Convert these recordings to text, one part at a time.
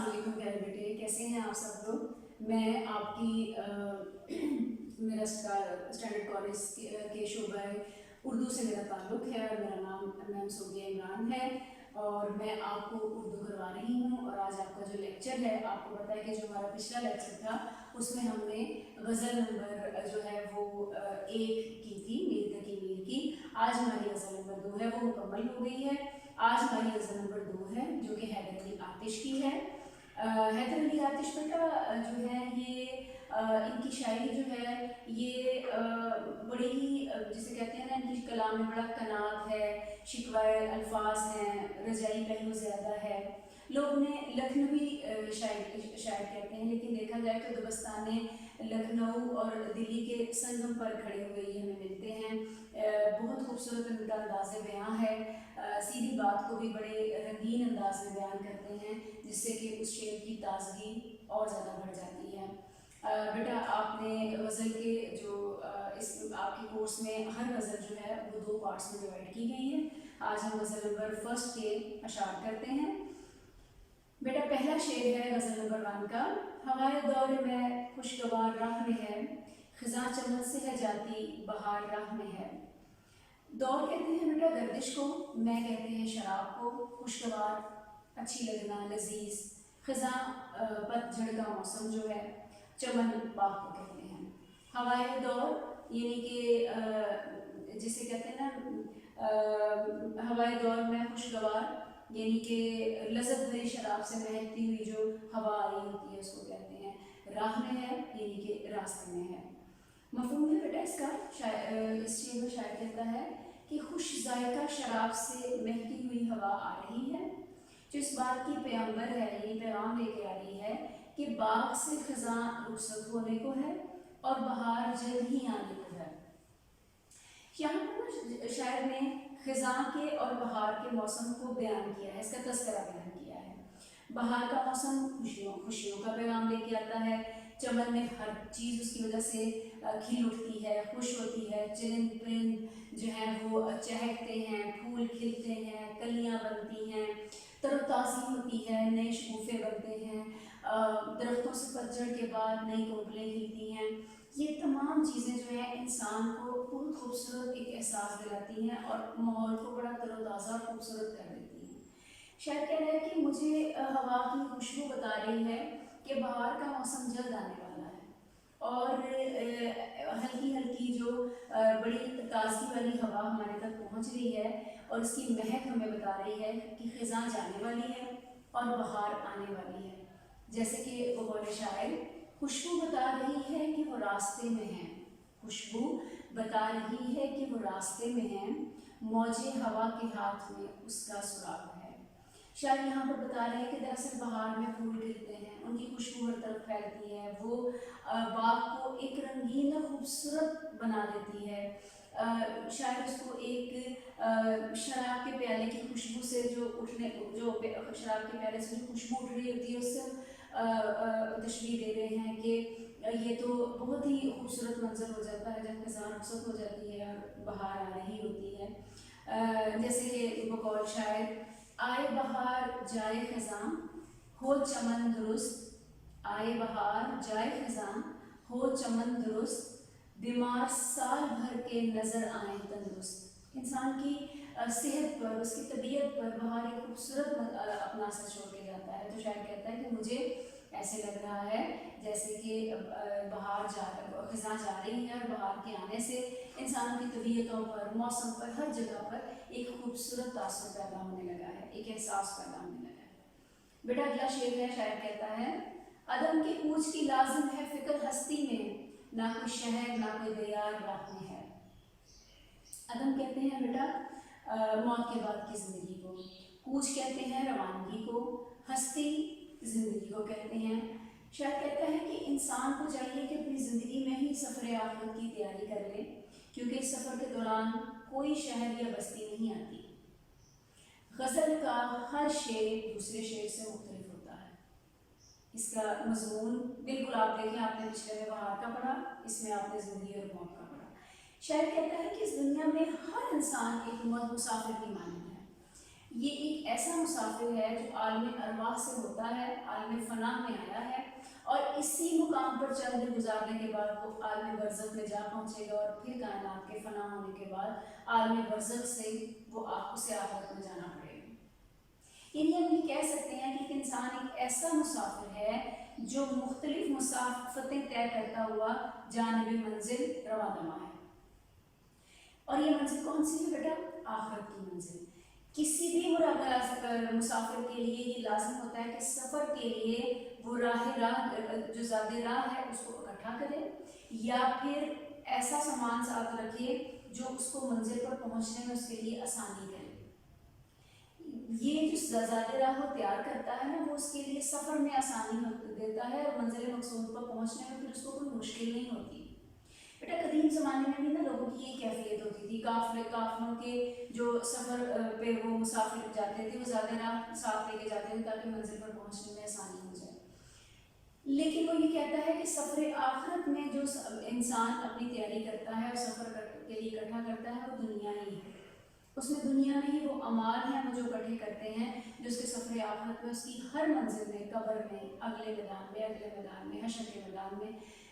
السلام علیکم پیارے بیٹے، کیسے ہیں آپ سب لوگ؟ میں آپ کی میرا اسٹینڈرڈ کالج کے شعبہ اردو سے میرا تعلق ہے اور میرا نام میم صوبیہ عمران ہے اور میں آپ کو اردو کروا رہی ہوں۔ اور آج آپ کا جو لیکچر ہے، آپ کو پتہ ہے کہ جو ہمارا پچھلا لیکچر تھا اس میں ہم نے غزل نمبر جو ہے وہ 1 کی تھی، میر تقی میر کی۔ آج ہماری غزل نمبر 2 ہے، وہ مکمل ہو گئی ہے۔ آج ہماری غزل نمبر 2 ہے جو کہ حیدر علی آتش کی ہے۔ حیدر علی آتش بیٹا جو ہے یہ ان کی شاعری جو ہے یہ بڑی ہی جسے کہتے ہیں نا، ان کی کلام میں بڑا کنات ہے، شکوائے الفاظ ہیں، رجائی پہلو زیادہ ہے۔ لوگ انہیں لکھنوی شاعر کہتے ہیں، لیکن دیکھا جائے تو دبستان لکھنؤ اور دلی کے سنگم پر کھڑے ہوئے یہ ہمیں ملتے ہیں۔ بہت خوبصورت ان کا انداز بیاں ہے، سیدھی بات کو بھی بڑے رنگین انداز میں بیان کرتے ہیں، جس سے کہ اس شعر کی تازگی اور زیادہ بڑھ جاتی ہے۔ بیٹا آپ نے غزل کے جو اس آپ کے کورس میں ہر غزل جو ہے وہ 2 پارٹس میں ڈیوائڈ کی گئی ہے۔ آج ہم غزل نمبر 1 کے اشعار کرتے ہیں۔ بیٹا پہلا شعر ہے غزل نمبر 1 کا۔ ہمارے دور میں خوشگوار راہ میں ہے، خزاں چمن سے ہے جاتی بہار راہ میں ہے۔ دور کہتے ہیں بیٹا گردش کو، میں کہتے ہیں شراب کو، خوشگوار اچھی لگنا لذیذ، خزاں پت جھڑ کا موسم جو ہے، چمن باغ کو کہتے ہیں۔ ہوائے دور یعنی کہ جسے کہتے ہیں نا ہوائے دور میں خوشگوار یعنی کہ لذت بھری شراب سے مہکتی ہوئی جو ہوا آئی ہوتی ہے اس کو کہتے ہیں۔ راہ میں ہے یعنی کہ راستے میں ہے۔ مفہوم ہے بیٹا اس کا، اس شعر میں شاعر کہتا ہے کہ خوش ذائقہ شراب سے مہکتی ہوئی ہوا آ رہی ہے، جو اس بات کی پیغمبر ہے، یعنی پیغام لے کے آ رہی ہے کہ باغ سے خزاں رخصت ہونے کو ہے اور بہار جلد ہی آنے کو ہے۔ یہاں پر شاعر نے خزاں کے اور بہار کے موسم کو بیان کیا ہے، اس کا تذکرہ بیان کیا ہے۔ بہار کا موسم خوشیوں کا پیغام لے کے آتا ہے، چمن میں ہر چیز اس کی وجہ سے کھل اٹھتی ہے، خوش ہوتی ہے، چرند پرند جو ہیں وہ چہکتے ہیں، پھول کھلتے ہیں، کلیاں بنتی ہیں، تر و تازی ہوتی ہے، نئے شگوفے بنتے ہیں، درختوں سے پتجھڑ کے بعد نئی کونپلیں کھلتی ہیں۔ یہ تمام چیزیں جو ہیں انسان کو بہت خوبصورت ایک احساس دلاتی ہیں اور ماحول کو بڑا تر و تازہ اور خوبصورت کر دیتی ہیں۔ شاعر کہہ رہا ہے کہ مجھے ہوا کی خوشبو بتا رہی ہے کہ بہار کا موسم جلد آنے والا ہے، اور ہلکی ہلکی جو بڑی تازگی والی ہوا ہمارے تک پہنچ رہی ہے اور اس کی مہک ہمیں بتا رہی ہے کہ خزاں جانے والی ہے اور بہار آنے والی ہے۔ جیسے کہ بقول شاعر، خوشبو بتا رہی ہے کہ وہ راستے میں ہے، خوشبو بتا رہی ہے کہ وہ راستے میں ہے، موجے ہوا کے ہاتھ میں اس کا سراغ ہے۔ شاعر یہاں پر بتا رہے ہیں کہ دراصل بہار میں پھول کھلتے ہیں، ان کی خوشبو ہر طرف پھیلتی ہے، وہ باغ کو ایک رنگین اور خوبصورت بنا دیتی ہے۔ شاعر اس کو ایک شراب کے پیالے کی خوشبو سے جو شراب کے پیالے سے جو خوشبو اٹھ رہی ہوتی ہے اس سے تشبیہ دے رہے ہیں کہ یہ تو بہت ہی خوبصورت منظر ہو جاتا ہے جب خزاں رخصت ہو جاتی ہے اور بہار آ رہی ہوتی ہے۔ جیسے کہ بقول شاعر، آئے بہار جائے خزاں ہو چمن درست، آئے بہار جائے خزاں ہو چمن درست، بیمار سال بھر کے نظر آئیں تندرست۔ انسان کی صحت پر، اس کی طبیعت پر بہار ایک خوبصورت اپنا اثر چھوڑ کے جاتا ہے۔ تو شاعر کہتا ہے کہ مجھے ایسے لگ رہا ہے جیسے کہ خزاں جا رہی ہے اور بہار کے آنے سے انسانوں کی طبیعتوں پر، موسم پر، ہر جگہ پر ایک خوبصورت تاثر پیدا ہونے لگا ہے، ایک احساس پیدا ہونے لگا ہے۔ بیٹا اگلا شعر ہے، شاعر کہتا ہے، عدم کے کوچ کی لازم ہے فکر ہستی میں، نہ کوئی شہر نہ کوئی دیار راہ میں ہے۔ عدم کہتے ہیں بیٹا موت کے بعد کی زندگی کو، کوچ کہتے ہیں روانگی کو، ہستی زندگی کو کہتے ہیں۔ شاعر کہتا ہے کہ انسان کو چاہیے کہ اپنی زندگی میں ہی سفر آخرت کی تیاری کر لے، کیونکہ اس سفر کے دوران کوئی شہر یا بستی نہیں آتی۔ غزل کا ہر شعر دوسرے شعر سے مختلف ہوتا ہے۔ اس کا مضمون بالکل آپ دیکھیں، آپ نے پچھلے میں بہار کا پڑھا، اس میں آپ نے زندگی اور موت کا پڑھا۔ شاعر کہتا ہے کہ اس دنیا میں ہر انسان ایک مسافر کی مانند ہے، یہ ایک ایسا مسافر ہے جو عالم ارواح سے ہوتا ہے، عالم فنا میں آیا ہے، اور اسی مقام پر چند دن گزارنے کے بعد وہ عالم برزخ میں جا پہنچے گا، اور پھر کائنات کے فنا ہونے کے بعد عالم برزخ سے وہ اسے آخرت میں جانا پڑے گا۔ یعنی ہم یہ کہہ سکتے ہیں کہ ایک انسان ایک ایسا مسافر ہے جو مختلف مسافتیں طے کرتا ہوا جانب منزل رواں ہے۔ اور یہ منزل کون سی ہے بیٹا؟ آخرت کی منزل۔ کسی بھی مسافر کے لیے یہ لازم ہوتا ہے کہ سفر کے لیے وہ راہ جو زیادہ راہ ہے اس کو اکٹھا کرے، یا پھر ایسا سامان ساتھ رکھے جو اس کو منزل پر پہنچنے میں اس کے لیے آسانی کرے۔ یہ جو زیادہ راہ وہ تیار کرتا ہے نا، وہ اس کے لیے سفر میں آسانی دیتا ہے، اور منزل مقصود پر پہنچنے میں پھر اس کو کوئی مشکل نہیں ہوتی۔ بیٹا قدیم زمانے میں بھی نا لوگوں کی یہ کیفیت ہوتی تھی، قافلوں کے جو سفر پہ وہ مسافر جاتے تھے وہ زیادہ راہ ساتھ لے کے جاتے تھے تاکہ منزل پر پہنچنے میں آسانی ہو جائے۔ لیکن وہ یہ کہتا ہے کہ سفر آخرت میں جو انسان اپنی تیاری کرتا ہے اور سفر کے لیے اکٹھا کرتا ہے وہ دنیا ہی ہے، اس میں دنیا میں ہی وہ اعمال ہیں وہ جو اکٹھے کرتے ہیں جو اس کے سفر آخرت میں، اس کی ہر منزل میں، قبر میں، اگلے میدان میں، حشر کے میدان میں،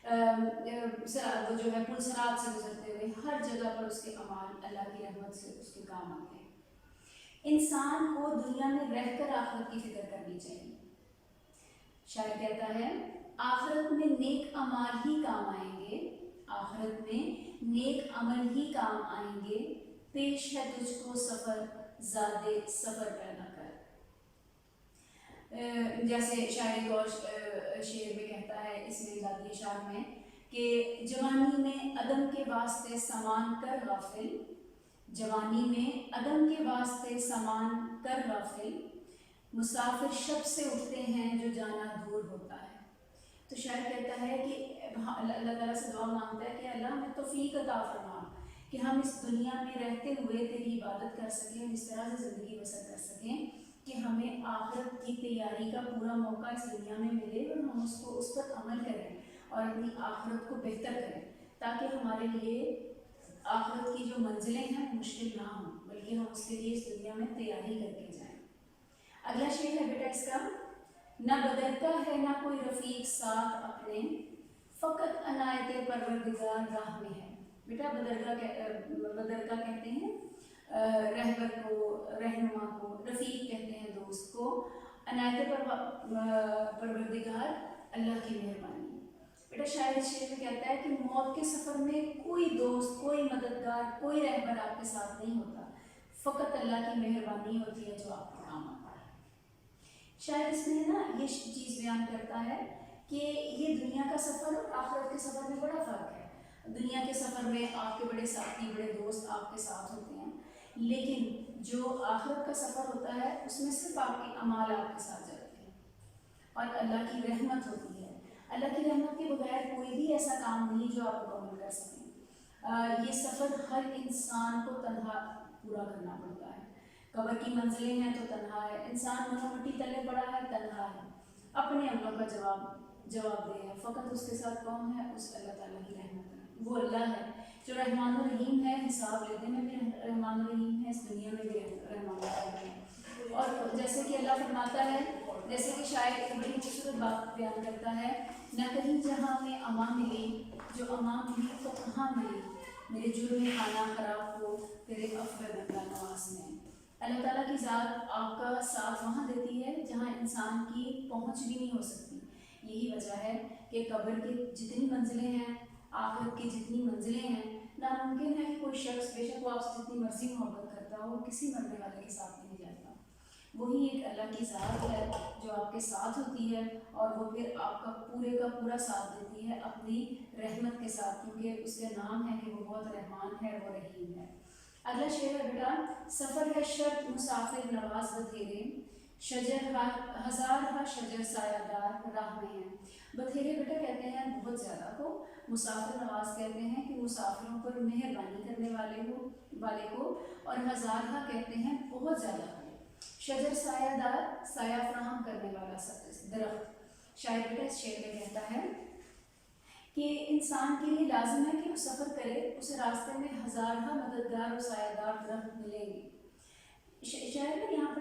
وہ جو ہے پل صراط سے گزرتے ہوئے ہر جگہ پر اس کے اعمال اللہ کی رحمت سے اس کے کام آتے ہیں۔ انسان کو دنیا میں رہ کر آخرت کی فکر کرنی چاہیے۔ شاعر کہتا ہے آخرت میں نیک اعمال ہی کام آئیں گے، آخرت میں نیک عمل ہی کام آئیں گے، پیش ہے تجھ کو سفر زادے سفر پیدا کر۔ جیسے شاعر ایک اور شعر میں کہتا ہے اس میں امدادی اشعار میں کہ جوانی میں عدم کے واسطے سامان کر غافل، جوانی میں عدم کے واسطے سامان کر غافل، مسافر شب سے اٹھتے ہیں جو جانا دور ہوتا ہے۔ تو شاعر کہتا ہے کہ اللہ تعالیٰ سے دعا مانگتا ہے کہ اللہ ہمیں توفیق عطا فرما کہ ہم اس دنیا میں رہتے ہوئے تیری عبادت کر سکیں، اس طرح سے زندگی بسر کر سکیں کہ ہمیں آخرت کی تیاری کا پورا موقع اس دنیا میں ملے اور ہم اس پر عمل کریں اور اپنی آخرت کو بہتر کریں، تاکہ ہمارے لیے آخرت کی جو منزلیں ہیں مشکل نہ ہوں، بلکہ ہم اس کے لیے اس دنیا میں تیاری کر کے جائیں۔ اگلا شعر ہے بیٹا اس کا، نہ بدرکا ہے نہ کوئی رفیق ساتھ اپنے، فقط عنایت پروردگار راہ میں ہے۔ بیٹا بدرکا کہتے ہیں رہبر کو، رہنما کو، رفیق کہتے ہیں دوست کو، عنایت پروردگار اللہ کی مہربانی۔ بیٹا شاعر اس شعر میں کہتا ہے کہ موت کے سفر میں کوئی دوست، کوئی مددگار، کوئی رہبر آپ کے ساتھ نہیں ہوتا، فقط اللہ کی مہربانی ہوتی ہے جو آپ کے کام آتا ہے۔ شاعر اس میں نا یہ چیز بیان کرتا ہے کہ یہ دنیا کا سفر اور آخرت کے سفر میں بڑا فرق ہے۔ دنیا کے سفر میں آپ کے بڑے ساتھی، بڑے دوست آپ کے ساتھ ہوتے ہیں، لیکن جو آخرت کا سفر ہوتا ہے اس میں صرف آپ کے اعمال آپ کے ساتھ جاتے ہیں اور اللہ کی رحمت ہوتی ہے۔ اللہ کی رحمت کے بغیر کوئی بھی ایسا کام نہیں جو آپ مکمل کر سکیں۔ یہ سفر ہر انسان کو تنہا پورا کرنا پڑتا ہے۔ قبر کی منزلیں ہیں تو تنہا ہے، انسان منہ مٹی تلے پڑا ہے، تنہا ہے، اپنے عملوں کا جواب دے ہے، فقط اس کے ساتھ کون ہے؟ اس اللہ تعالیٰ کی رحمت ہے۔ وہ اللہ ہے جو رحمان الرحیم ہے، حساب لینے میں بھی رحمان الرحیم ہے، اس دنیا میں بھی رحمان الرحیم ہے۔ اور جیسے کہ اللہ فرماتا ہے، جیسے کہ شاعر ایک بڑی خوبصورت بات بیان کرتا ہے، نہ کہیں جہاں میں امان ملی، جو امان ملی تو کہاں ملی، میرے جرم خانہ خراب ہو تیرے عفو بندہ نواز میں۔ اللہ تعالیٰ کی ذات آپ کا ساتھ وہاں دیتی ہے جہاں انسان کی پہنچ بھی نہیں ہو سکتی۔ یہی وجہ ہے کہ قبر کی جتنی منزلیں ہیں، آخرت کی جتنی منزلیں ہیں، ناممکن ہے کہ کوئی شخص بے شک وہ آپ سے جتنی مرضی محبت کرتا ہو کسی مرنے والے کے ساتھ نہیں جاتا۔ وہی ایک اللہ کی ذات ہے جو آپ کے ساتھ ہوتی ہے اور وہ پھر آپ کا پورا ساتھ دیتی ہے اپنی رحمت کے ساتھ، کیونکہ اس کے نام ہے کہ وہ بہت رحمان ہے، وہ رحیم ہے۔ اگلا شعر ہے بیٹا، سفر ہے شرط مسافر نواز بتھیرے، شجر ہزارہ شجر سایہ دار راہ میں ہیں۔ بتھیرے بیٹا کہتے ہیں بہت زیادہ کو، مسافر نواز کہتے ہیں کہ مسافروں پر مہربانی کرنے والے کو، اور ہزارہ کہتے ہیں بہت زیادہ کو۔ شجر سایہ دار، سایہ فراہم کرنے والا درخت۔ شاعر بیٹا اس شعر میں کہتا ہے کہ انسان کے لیے لازم ہے کہ وہ سفر کرے، اسے راستے میں ہزارہ مددگار اور سایہ دار درخت ملیں گے۔ شاعر نے یہاں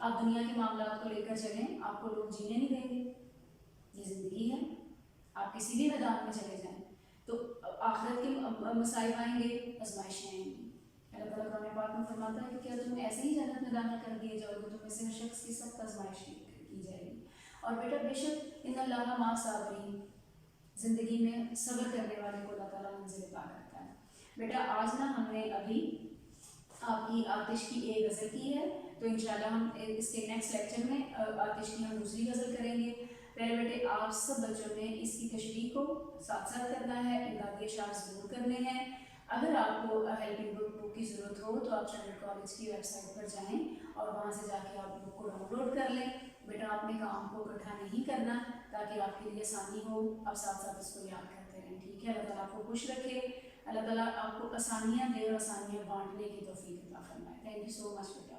آپ دنیا کے معاملات کو لے کر چلیں، آپ کو لوگ جینے نہیں دیں گے، یہ زندگی ہے، آپ کسی بھی میدان میں چلے جائیں تو آخرت کے مصائب آئیں گے، آزمائشیں آئیں گی۔ اللہ تعالیٰ قرآن پاک میں فرماتا ہے کہ کیا تم ایسے ہی جنت میں داخل کر دیے جاؤ گے، تم میں سے ہر شخص کی سخت آزمائش کی جائے گی۔ اور بیٹا بے شک ان اللہ مع صابرین، زندگی میں صبر کرنے والے کو اللہ تعالیٰ منزل عطا کرتا ہے۔ بیٹا آج نا ہم نے ابھی آپ کی آتش کی ایک غزل کی ہے، تو انشاءاللہ ہم اس کے نیکسٹ لیکچر میں آتش کی ہم دوسری غزل کریں گے۔ پہلے بیٹے آپ سب بچوں نے اس کی تشریح کو ساتھ ساتھ کرنا ہے، امدادی اشعار ضرور کرنے ہیں۔ اگر آپ کو ہیلپنگ بک کی ضرورت ہو تو آپ اسٹینڈرڈ کالج کی ویب سائٹ پر جائیں اور وہاں سے جا کے آپ بک کو ڈاؤن لوڈ کر لیں۔ بیٹا آپ نے کام کو اکٹھا نہیں کرنا تاکہ آپ کے لیے آسانی ہو، آپ ساتھ ساتھ اس کو یاد کرتے رہیں، ٹھیک ہے؟ اللہ تعالیٰ آپ کو خوش رکھے، اللہ تعالیٰ آپ کو آسانیاں دے اور آسانیاں بانٹنے کی توفیق عطا فرمائے۔ Thank you so much.